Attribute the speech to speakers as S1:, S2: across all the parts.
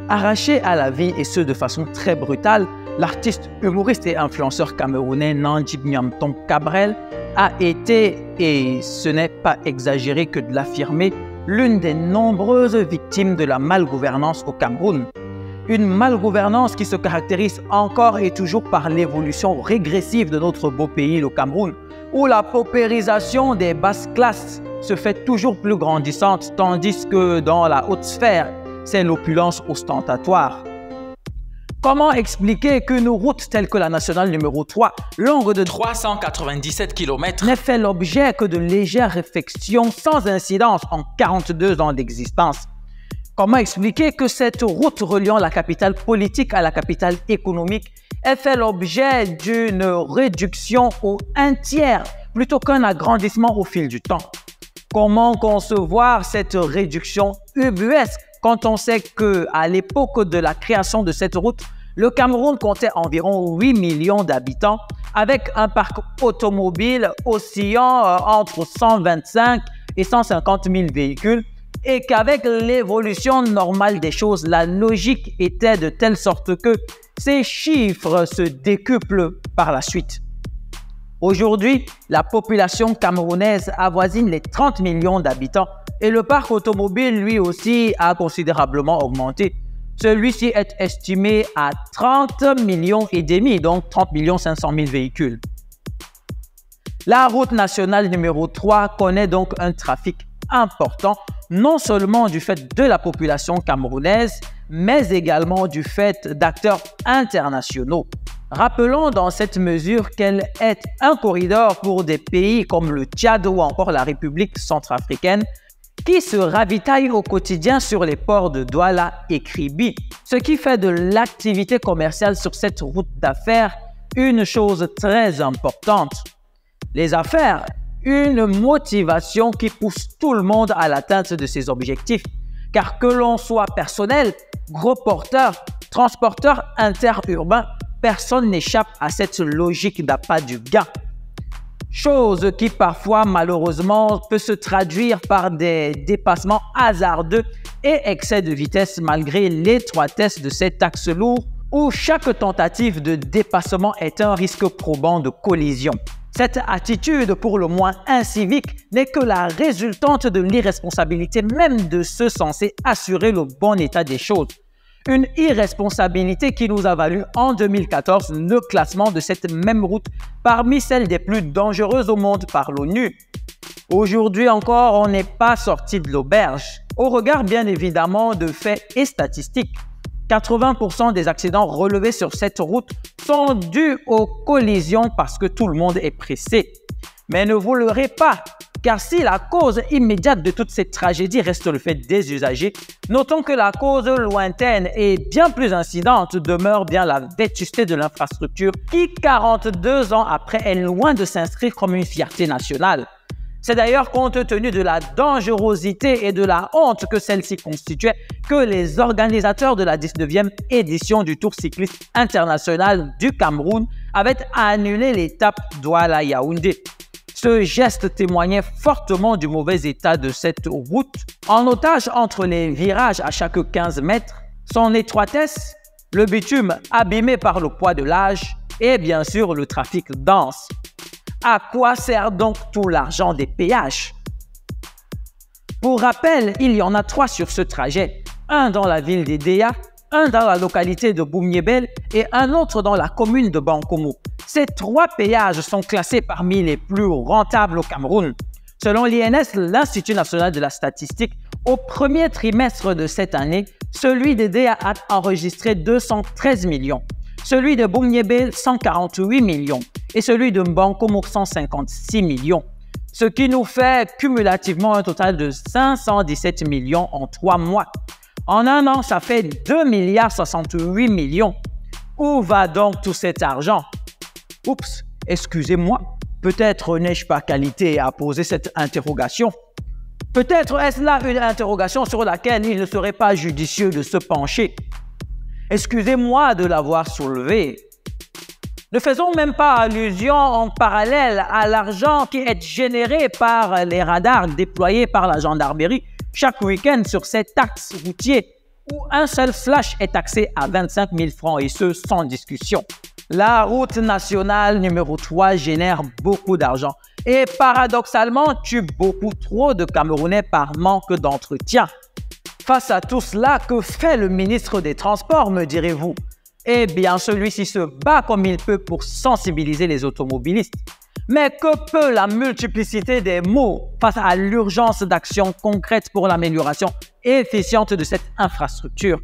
S1: Arraché à la vie et ce de façon très brutale, l'artiste, humoriste et influenceur camerounais Nandjib Nyamton Cabrel a été, et ce n'est pas exagéré que de l'affirmer, l'une des nombreuses victimes de la malgouvernance au Cameroun. Une malgouvernance qui se caractérise encore et toujours par l'évolution régressive de notre beau pays, le Cameroun, où la paupérisation des basses classes se fait toujours plus grandissante, tandis que dans la haute sphère, c'est l'opulence ostentatoire. Comment expliquer qu'une route telle que la nationale numéro 3, longue de 397 km, n'ait fait l'objet que de légères réflexions sans incidence en 42 ans d'existence? Comment expliquer que cette route reliant la capitale politique à la capitale économique ait fait l'objet d'une réduction au 1/3 plutôt qu'un agrandissement au fil du temps? Comment concevoir cette réduction ubuesque quand on sait qu'à l'époque de la création de cette route, le Cameroun comptait environ 8 millions d'habitants avec un parc automobile oscillant entre 125 et 150 000 véhicules et qu'avec l'évolution normale des choses, la logique était de telle sorte que ces chiffres se décuplent par la suite. Aujourd'hui, la population camerounaise avoisine les 30 millions d'habitants et le parc automobile, lui aussi, a considérablement augmenté. Celui-ci est estimé à 30 millions et demi, donc 30 500 000 véhicules. La route nationale numéro 3 connaît donc un trafic important, non seulement du fait de la population camerounaise, mais également du fait d'acteurs internationaux. Rappelons dans cette mesure qu'elle est un corridor pour des pays comme le Tchad ou encore la République centrafricaine qui se ravitaillent au quotidien sur les ports de Douala et Kribi, ce qui fait de l'activité commerciale sur cette route d'affaires une chose très importante. Les affaires, une motivation qui pousse tout le monde à l'atteinte de ses objectifs, car que l'on soit personnel, gros porteur, transporteur interurbain, personne n'échappe à cette logique d'appât du gain. Chose qui parfois malheureusement peut se traduire par des dépassements hasardeux et excès de vitesse malgré l'étroitesse de cet axe lourd où chaque tentative de dépassement est un risque probant de collision. Cette attitude pour le moins incivique n'est que la résultante de l'irresponsabilité même de ceux censés assurer le bon état des choses. Une irresponsabilité qui nous a valu en 2014 le classement de cette même route parmi celles des plus dangereuses au monde par l'ONU. Aujourd'hui encore, on n'est pas sorti de l'auberge. Au regard bien évidemment de faits et statistiques, 80% des accidents relevés sur cette route sont dus aux collisions parce que tout le monde est pressé. Mais ne vous leurrez pas, car si la cause immédiate de toute cette tragédie reste le fait des usagers, notons que la cause lointaine et bien plus incidente demeure bien la vétusté de l'infrastructure qui, 42 ans après, est loin de s'inscrire comme une fierté nationale. C'est d'ailleurs compte tenu de la dangerosité et de la honte que celle-ci constituait que les organisateurs de la 19e édition du Tour cycliste international du Cameroun avaient annulé l'étape Douala-Yaoundé. Ce geste témoignait fortement du mauvais état de cette route, en otage entre les virages à chaque 15 mètres, son étroitesse, le bitume abîmé par le poids de l'âge et bien sûr le trafic dense. À quoi sert donc tout l'argent des péages? Pour rappel, il y en a 3 sur ce trajet, un dans la ville d'Edéa, un dans la localité de Boumniébel et un autre dans la commune de Bankomo. Ces 3 péages sont classés parmi les plus rentables au Cameroun. Selon l'INS, l'Institut national de la statistique, au premier trimestre de cette année, celui d'Edéa a enregistré 213 millions, celui de Boumniébel 148 millions et celui de Bankomo 156 millions, ce qui nous fait cumulativement un total de 517 millions en 3 mois. En un an, ça fait 2,68 milliards. Où va donc tout cet argent? Oups, excusez-moi, peut-être n'ai-je pas qualité à poser cette interrogation. Peut-être est-ce là une interrogation sur laquelle il ne serait pas judicieux de se pencher. Excusez-moi de l'avoir soulevée. Ne faisons même pas allusion en parallèle à l'argent qui est généré par les radars déployés par la gendarmerie chaque week-end sur cet axe routier. où un seul flash est taxé à 25 000 francs et ce sans discussion. La route nationale numéro 3 génère beaucoup d'argent et paradoxalement tue beaucoup trop de Camerounais par manque d'entretien. Face à tout cela, que fait le ministre des Transports, me direz-vous? Eh bien, celui-ci se bat comme il peut pour sensibiliser les automobilistes. Mais que peut la multiplicité des mots face à l'urgence d'actions concrètes pour l'amélioration efficiente de cette infrastructure?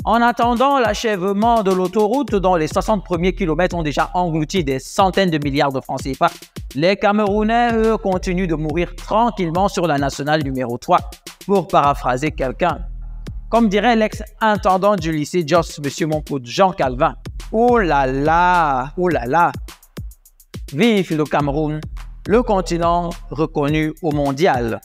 S1: En attendant l'achèvement de l'autoroute dont les 60 premiers kilomètres ont déjà englouti des centaines de milliards de francs CFA, les Camerounais, eux, continuent de mourir tranquillement sur la nationale numéro 3, pour paraphraser quelqu'un. Comme dirait l'ex-intendant du lycée Jos, M. Monpout, Jean Calvin. Oh là là, oh là là. Vive le Cameroun, le continent reconnu au mondial.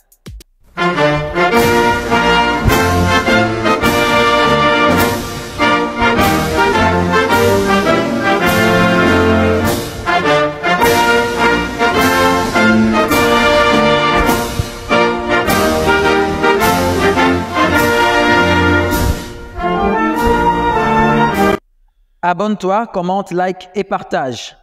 S1: Abonne-toi, commente, like et partage.